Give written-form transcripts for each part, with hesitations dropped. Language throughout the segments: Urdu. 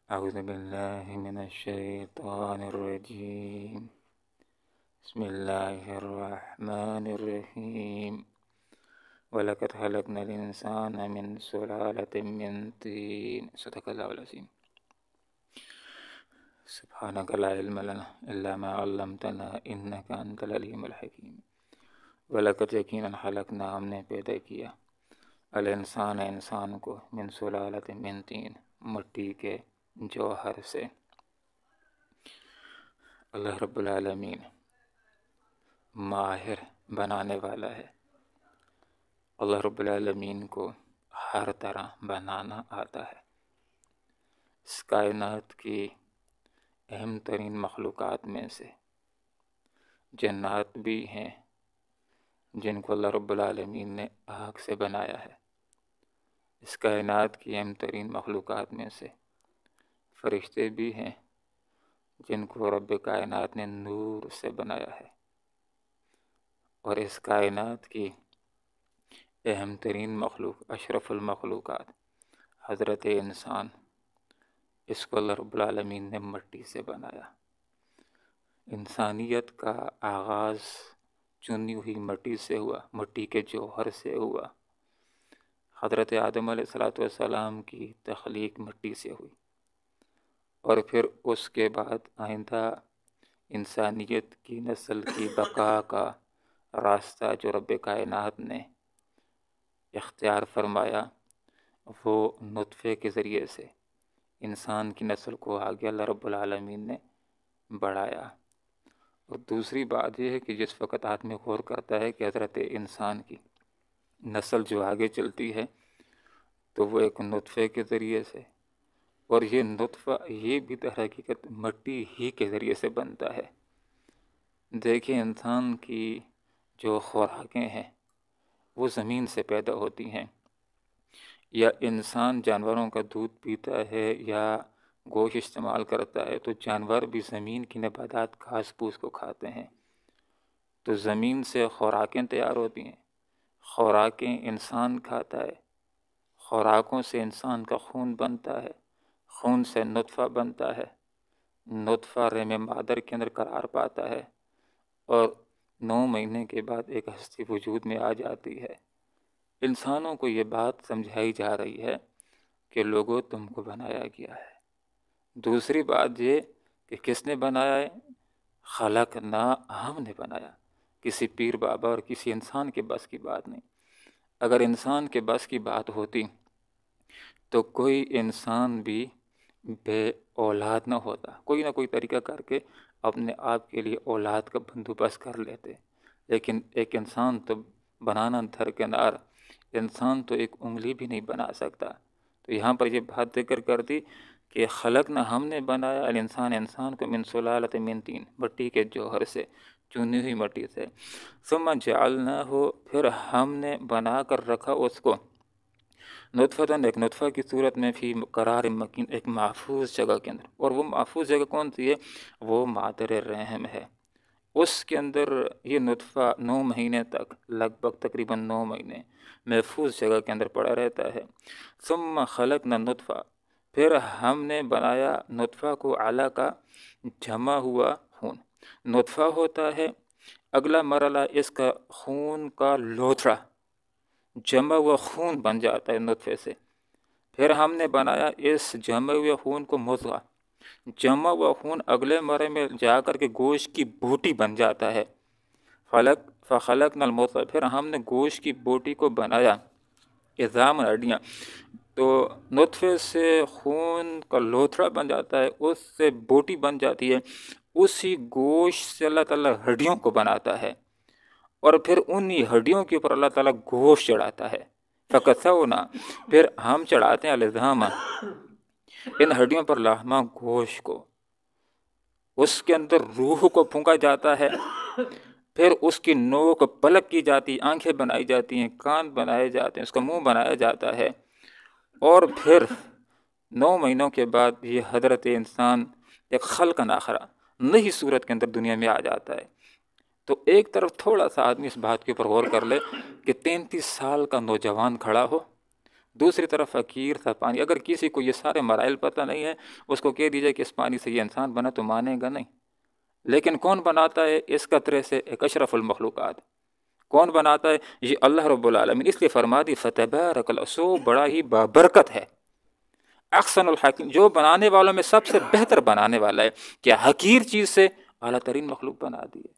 أعوذ بالله من الشيطان الرجيم. بسم الله الرحمن الرحيم. ولقد خلقنا الإنسان من سلالة من طين. صدق الله العظيم. سبحانك لا علم لنا إلا ما علمتنا إنك أنت العليم الحكيم. ولقد یقیناً خلقنا ہم نے پیدا کیا الانسان انسان کو من سلالت من طین مٹی کے جوہر سے. اللہ رب العالمین ماہر بنانے والا ہے. اللہ رب العالمین کو ہر طرح بنانا آتا ہے. اس کائنات کی اہم ترین مخلوقات میں سے جنات بھی ہیں جن کو اللہ رب العالمین نے آگ سے بنایا ہے. اس کائنات کی اہم ترین مخلوقات میں سے فرشتے بھی ہیں جن کو رب کائنات نے نور سے بنایا ہے. اور اس کائنات کی اہم ترین مخلوق اشرف المخلوقات حضرت انسان، اس کو اللہ رب العالمین نے مٹی سے بنایا. انسانیت کا آغاز چنی ہوئی مٹی سے ہوا، مٹی کے جوہر سے ہوا. حضرت آدم علیہ السلام کی تخلیق مٹی سے ہوئی، اور پھر اس کے بعد آئندہ انسانیت کی نسل کی بقا کا راستہ جو رب کائنات نے اختیار فرمایا وہ نطفے کے ذریعے سے انسان کی نسل کو آگے اللہ رب العالمین نے بڑھایا. اور دوسری بات یہ ہے کہ جس وقت آدمی غور کرتا ہے کہ حضرت انسان کی نسل جو آگے چلتی ہے تو وہ ایک نطفے کے ذریعے سے، اور یہ نطفہ یہ بھی در حقیقت مٹی ہی کے ذریعے سے بنتا ہے. دیکھیں انسان کی جو خوراکیں ہیں وہ زمین سے پیدا ہوتی ہیں، یا انسان جانوروں کا دودھ پیتا ہے یا گوشت استعمال کرتا ہے تو جانور بھی زمین کی نباتات گھاس پھوس کو کھاتے ہیں. تو زمین سے خوراکیں تیار ہوتی ہیں، خوراکیں انسان کھاتا ہے، خوراکوں سے انسان کا خون بنتا ہے، خون سے نطفہ بنتا ہے، نطفہ رحم مادر کے اندر قرار پاتا ہے، اور 9 مہینے کے بعد ایک ہستی وجود میں آ جاتی ہے. انسانوں کو یہ بات سمجھائی جا رہی ہے کہ لوگوں تم کو بنایا گیا ہے. دوسری بات یہ کہ کس نے بنایا ہے؟ خلقنا، ہم نے بنایا. کسی پیر بابا اور کسی انسان کے بس کی بات نہیں. اگر انسان کے بس کی بات ہوتی تو کوئی انسان بھی بے اولاد نہ ہوتا، کوئی نہ کوئی طریقہ کر کے اپنے آپ کے لیے اولاد کا بندوبست کر لیتے. لیکن ایک انسان تو بنانا درکنار، انسان تو ایک انگلی بھی نہیں بنا سکتا. تو یہاں پر یہ بات ذکر کر دی کہ خلقنا، ہم نے بنایا الانسان انسان کو من سلالۃ من طین مٹی کے جوہر سے، چنی ہوئی مٹی سے. ثم جعلناہ، پھر ہم نے بنا کر رکھا اس کو نطفتاً، ایک نطفہ کی صورت میں، فی قرار مکین، ایک محفوظ جگہ کے اندر. اور وہ محفوظ جگہ کون سی ہے؟ وہ مادر رحم ہے. اس کے اندر یہ نطفہ 9 مہینے تک، لگ بھگ تقریباً 9 مہینے محفوظ جگہ کے اندر پڑا رہتا ہے. ثم خلقنا نطفہ، پھر ہم نے بنایا نطفہ کو علقہ، جمع ہوا خون. نطفہ ہوتا ہے اگلا مرحلہ، اس کا خون کا لوتھڑا، جمع ہوا خون بن جاتا ہے نطفے سے. پھر ہم نے بنایا اس جمع ہوئے خون کو مضغہ، جمع ہوا خون اگلے مرحلے میں جا کر کے گوشت کی بوٹی بن جاتا ہے. فخلقنا المضغہ، پھر ہم نے گوشت کی بوٹی کو بنایا، عظام ہڈیاں. تو نطفے سے خون کا لوتھڑا بن جاتا ہے، اس سے بوٹی بن جاتی ہے، اسی گوشت سے اللہ تعالیٰ ہڈیوں کو بناتا ہے، اور پھر انہی ہڈیوں کے اوپر اللہ تعالیٰ گوشت چڑھاتا ہے. فکسونا، پھر ہم چڑھاتے ہیں العظام، ان ہڈیوں پر لحمہ گوشت کو. اس کے اندر روح کو پھونکا جاتا ہے، پھر اس کی نوک پلک کی جاتی، آنکھیں بنائی جاتی ہیں، کان بنائے جاتے ہیں، اس کا منہ بنایا جاتا ہے. اور پھر 9 مہینوں کے بعد یہ حضرت انسان ایک خلق آخرہ، نئی صورت کے اندر دنیا میں آ جاتا ہے. تو ایک طرف تھوڑا سا آدمی اس بات کے اوپر غور کر لے کہ 33 سال کا نوجوان کھڑا ہو، دوسری طرف حقیر تھا پانی. اگر کسی کو یہ سارے مراحل پتہ نہیں ہے، اس کو کہہ دیجیے کہ اس پانی سے یہ انسان بنا تو مانے گا نہیں. لیکن کون بناتا ہے اس قطرے سے ایک اشرف المخلوقات؟ کون بناتا ہے؟ یہ اللہ رب العالمین. اس لیے فرما دی فتبارک اللہ، سو بڑا ہی بابرکت ہے، احسن الحاکم، جو بنانے والوں میں سب سے بہتر بنانے والا ہے. کیا حقیر چیز سے اعلیٰ ترین مخلوق بنا دی ہے.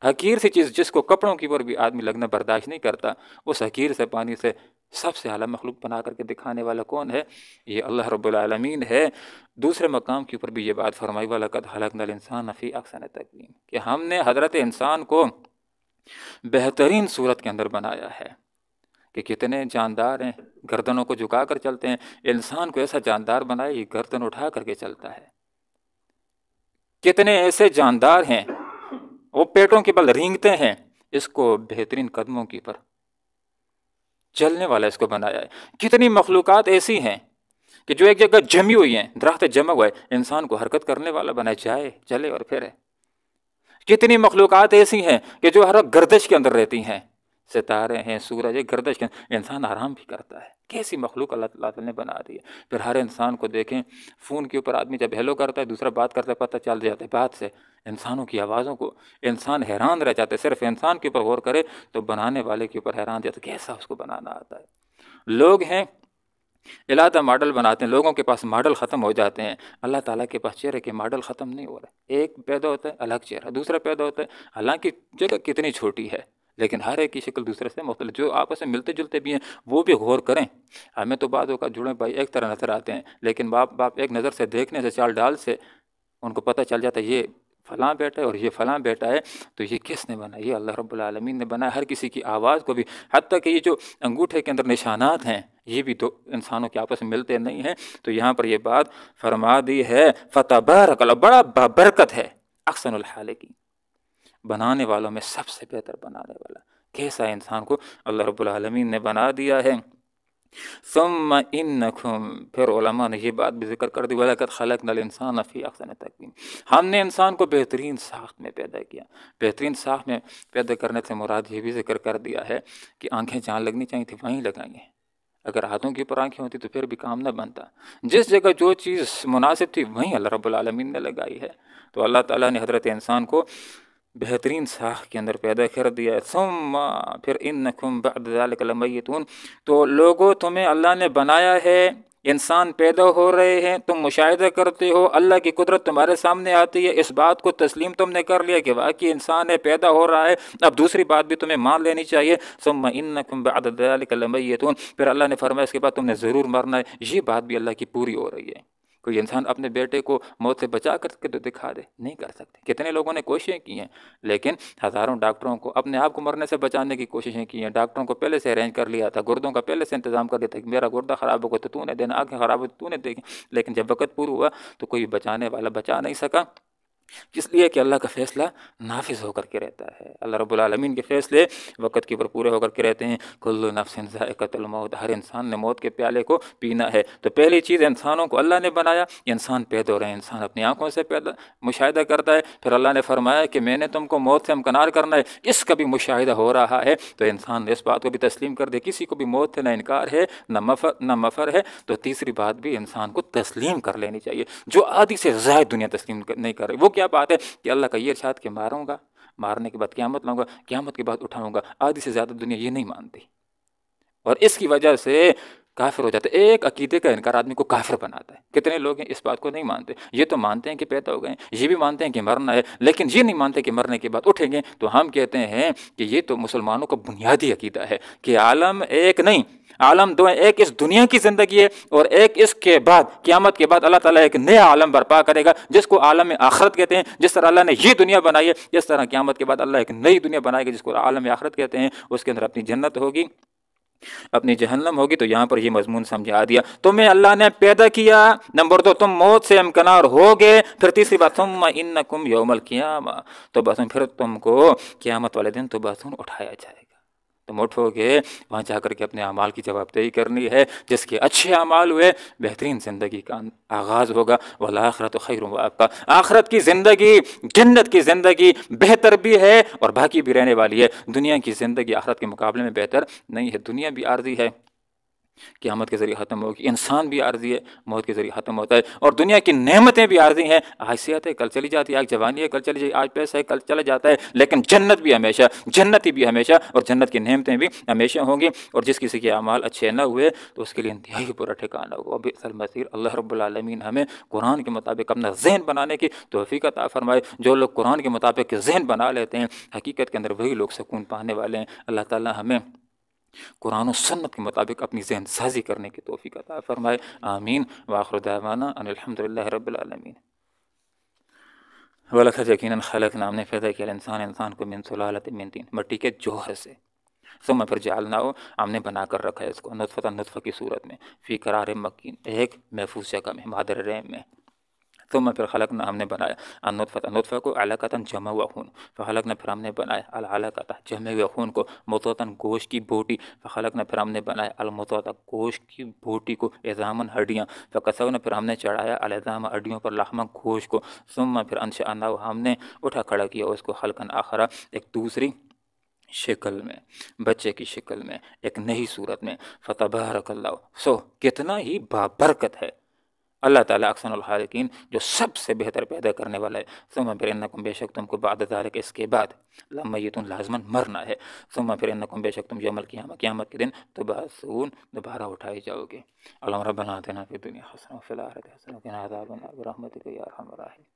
حقیر سی چیز جس کو کپڑوں کی پر بھی آدمی لگنا برداشت نہیں کرتا، اس حقیر سے پانی سے سب سے اعلیٰ مخلوق بنا کر کے دکھانے والا کون ہے؟ یہ اللہ رب العالمین ہے. دوسرے مقام کے اوپر بھی یہ بات فرمائی وَلَقَدْ خَلَقْنَا الْإِنسَانَ فِي أَحْسَنِ تَقْوِيمٍ، کہ ہم نے حضرت انسان کو بہترین صورت کے اندر بنایا ہے. کہ کتنے جاندار ہیں، گردنوں کو جھکا کر چلتے ہیں. انسان کو ایسا جاندار بنایا یہ گردن اٹھا کر کے چلتا ہے. کتنے ایسے جاندار ہیں وہ پیٹوں کے بل رینگتے ہیں، اس کو بہترین قدموں کی پر چلنے والا اس کو بنایا ہے. کتنی مخلوقات ایسی ہیں کہ جو ایک جگہ جمی ہوئی ہیں، درخت جمع ہوا ہے، انسان کو حرکت کرنے والا بنایا، جائے چلے اور پھرے. کتنی مخلوقات ایسی ہیں کہ جو ہر وقت گردش کے اندر رہتی ہیں، ستارے ہیں، سورج ہے، گردش کے اندر انسان آرام بھی کرتا ہے. کیسی مخلوق اللہ تعالیٰ نے بنا دی ہے. پھر ہر انسان کو دیکھیں، فون کے اوپر آدمی جب ہیلو کرتا ہے دوسرا بات کرتا ہے، پتہ چل جاتا ہے بات سے. انسانوں کی آوازوں کو انسان حیران رہ جاتا ہے. صرف انسان کے اوپر غور کرے تو بنانے والے کے اوپر حیران جاتا ہے، کیسا اس کو بنانا آتا ہے. لوگ ہیں علیحدہ ماڈل بناتے ہیں، لوگوں کے پاس ماڈل ختم ہو جاتے ہیں. اللہ تعالیٰ کے پاس چہرے کے ماڈل ختم نہیں ہو رہے. ایک پیدا ہوتا ہے الگ چہرہ، دوسرا پیدا ہوتا ہے، حالانکہ جگہ کتنی چھوٹی ہے لیکن ہر ایک کی شکل دوسرے سے مختلف. جو آپس میں ملتے جلتے بھی ہیں وہ بھی غور کریں. ہمیں تو بعض اوقات جڑے بھائی ایک طرح نظر آتے ہیں، لیکن باپ ایک نظر سے دیکھنے سے، چال ڈال سے ان کو پتہ چل جاتا ہے یہ فلاں بیٹا ہے اور یہ فلاں بیٹا ہے. تو یہ کس نے بنا؟ یہ اللہ رب العالمین نے بنا. ہر کسی کی آواز کو بھی، حتیٰ کہ یہ جو انگوٹھے کے اندر نشانات ہیں یہ بھی تو انسانوں کے آپس میں ملتے نہیں ہیں. تو یہاں پر یہ بات فرما دی ہے فتبارک اللہ، بڑا بابرکت ہے، احسن الخالقین، بنانے والوں میں سب سے بہتر بنانے والا. کیسا انسان کو اللہ رب العالمین نے بنا دیا ہے. ثم انکم، پھر علماء نے یہ بات بھی ذکر کر دی وَلَقَدْ خَلَقْنَا الْإِنسَانَ فِي أَحْسَنِ تَقْوِيمٍ، ہم نے انسان کو بہترین ساخت میں پیدا کیا. بہترین ساخت میں پیدا کرنے سے مراد یہ بھی ذکر کر دیا ہے کہ آنکھیں جہاں لگنی چاہیے تھی وہیں لگائیں گے. اگر ہاتھوں کے اوپر آنکھیں ہوتی تو پھر بھی کام نہ بنتا. جس جگہ جو چیز مناسب تھی وہیں اللہ رب العالمین نے لگائی ہے. تو اللہ تعالیٰ نے حضرت انسان کو بہترین ساخت کے اندر پیدا کر دیا. ثم، پھر انکم بعد ذلک لمیتون، تو لوگوں تمہیں اللہ نے بنایا ہے، انسان پیدا ہو رہے ہیں، تم مشاہدہ کرتے ہو، اللہ کی قدرت تمہارے سامنے آتی ہے، اس بات کو تسلیم تم نے کر لیا کہ واقعی انسان ہے، پیدا ہو رہا ہے. اب دوسری بات بھی تمہیں مان لینی چاہیے. ثم انکم بعد ذلک لمیتون، پھر اللہ نے فرمایا اس کے بعد تم نے ضرور مرنا ہے. یہ بات بھی اللہ کی پوری ہو رہی ہے. کوئی انسان اپنے بیٹے کو موت سے بچا کر کے تو دکھا دے، نہیں کر سکتے. کتنے لوگوں نے کوششیں کی ہیں، لیکن ہزاروں ڈاکٹروں کو اپنے آپ کو مرنے سے بچانے کی کوششیں کی ہیں. ڈاکٹروں کو پہلے سے ارینج کر لیا تھا، گردوں کا پہلے سے انتظام کر لیا تھا کہ میرا گردہ خراب ہوگا تو تو نے دینا، آنکھیں خراب ہو تو نے دیکھی. لیکن جب وقت پورا ہوا تو کوئی بچانے والا بچا نہیں سکا، اس لیے کہ اللہ کا فیصلہ نافذ ہو کر کے رہتا ہے. اللہ رب العالمین کے فیصلے وقت کے اوپر پورے ہو کر کے رہتے ہیں. کل نفس ذائقۃ الموت، ہر انسان نے موت کے پیالے کو پینا ہے. تو پہلی چیز انسانوں کو اللہ نے بنایا، انسان پیدا ہو رہے ہیں، انسان اپنی آنکھوں سے پیدا مشاہدہ کرتا ہے. پھر اللہ نے فرمایا کہ میں نے تم کو موت سے امکنار کرنا ہے، اس کا بھی مشاہدہ ہو رہا ہے. تو انسان نے اس بات کو بھی تسلیم کر دے. کسی کو بھی موت سے نہ انکار ہے نہ مفر ہے. تو تیسری بات بھی انسان کو تسلیم کر لینی چاہیے. جو آدھی سے زائد دنیا تسلیم نہیں کر رہی، وہ کیا بات ہے کہ اللہ کا یہ ارشاد کہ ماروں گا، مارنے کے بعد قیامت لاؤں گا، قیامت کے بعد اٹھاؤں گا. آدھی سے زیادہ دنیا یہ نہیں مانتی اور اس کی وجہ سے کافر ہو جاتا ہے. ایک عقیدے کا انکار آدمی کو کافر بناتا ہے. کتنے لوگ ہیں اس بات کو نہیں مانتے. یہ تو مانتے ہیں کہ پیدا ہو گئے ہیں، یہ بھی مانتے ہیں کہ مرنا ہے، لیکن یہ نہیں مانتے کہ مرنے کے بعد اٹھیں گے. تو ہم کہتے ہیں کہ یہ تو مسلمانوں کا بنیادی عقیدہ ہے کہ عالم ایک نہیں، عالم دو ہیں. ایک اس دنیا کی زندگی ہے اور ایک اس کے بعد قیامت کے بعد اللہ تعالیٰ ایک نیا عالم برپا کرے گا جس کو عالم آخرت کہتے ہیں. جس طرح اللہ نے یہ دنیا بنائی ہے، اس طرح قیامت کے بعد اللہ ایک نئی دنیا بنائے گا جس کو عالم آخرت کہتے ہیں. اس کے اندر اپنی جنت ہوگی، اپنی جہنم ہوگی. تو یہاں پر یہ مضمون سمجھا دیا. تمہیں اللہ نے پیدا کیا، نمبر 2 تم موت سے امکنار ہوگے. پھر تیسری بات ثم انکم یوم القیامہ، تو بس پھر تم کو قیامت والے دن تو بس اٹھایا جائے گا. تم اٹھو گے، وہاں جا کر کے اپنے اعمال کی جواب دہی کرنی ہے. جس کے اچھے اعمال ہوئے بہترین زندگی کا آغاز ہوگا. والآخرۃ خیر وابقیٰ، آخرت کی زندگی، جنت کی زندگی بہتر بھی ہے اور باقی بھی رہنے والی ہے. دنیا کی زندگی آخرت کے مقابلے میں بہتر نہیں ہے. دنیا بھی عارضی ہے، قیامت کے ذریعے ختم ہوگی. انسان بھی عارضی ہے، موت کے ذریعے ختم ہوتا ہے. اور دنیا کی نعمتیں بھی عارضی ہیں، آج صحت ہے کل چلی جاتی ہے، آج جوانی ہے کل چلی جاتی ہے، آج پیسہ ہے کل چلا جاتا ہے. لیکن جنت بھی ہمیشہ، جنتی بھی ہمیشہ، اور جنت کی نعمتیں بھی ہمیشہ ہوں گی. اور جس کسی کے اعمال اچھے نہ ہوئے تو اس کے لیے انتہائی برا ٹھکانہ ہوگا. بئس المصیر. اللہ رب العالمین ہمیں قرآن کے مطابق اپنا ذہن بنانے کی توفیق عطا فرمائے. جو لوگ قرآن کے مطابق ذہن بنا لیتے ہیں حقیقت کے اندر وہی لوگ سکون پانے والے ہیں. اللہ تعالی ہمیں قرآن و سنت کے مطابق اپنی ذہن سازی کرنے کی توفیق عطا فرمائے. آمین. وآخر دعوانا ان الحمد للہ رب العالمین. وَلَقَدْ یقیناً خلقنا، ہم نے پیدا کیا انسان کو من سلالۃ من طین، مٹی کے جوہر سے. ثم پھر جعلناہ، ہم نے بنا کر رکھا ہے اس کو نطفۃ، نطفہ کی صورت میں، فی قرار مکین، ایک محفوظ جگہ میں، مادر رحم میں. ثم پھر خلقنا، ہم نے بنایا النطفۃ، نطفہ کو، علقۃ جمع ہوا خون. فخلقنا، پھر ہم نے بنایا العلقۃ، جمع ہوا خون کو، مضغۃ گوشت کی بوٹی. فخلقنا، پھر ہم نے بنایا المضغۃ، گوشت کی بوٹی کو، عظامًا ہڈیاں. فکسونا، پھر ہم نے چڑھایا العظام، ہڈیوں پر، لحما گوشت کو. ثم پھر انشأناہ، ہم نے اٹھا کھڑا کیا اس کو، خلقًا آخر، ایک دوسری شکل میں، بچے کی شکل میں، ایک نئی صورت میں. فتبارک اللہ، سو کتنا ہی بابرکت ہے اللہ تعالیٰ، احسن الخالقین، جو سب سے بہتر پیدا کرنے والا ہے. ثم پھر انکم، بے شک تم کو، بعد ذالک، اس کے بعد، لمیتون، لازماً مرنا ہے. ثم پھر انکم، بے شک تم، یوم القیامہ، قیامت کے دن، تبعثون، دوبارہ اٹھائے جاؤ گے. اللہم ربنا آتنا فی الدنیا حسنہ وفی الآخرۃ حسنہ وقنا عذاب النار برحمتک یا ارحم الراحمین.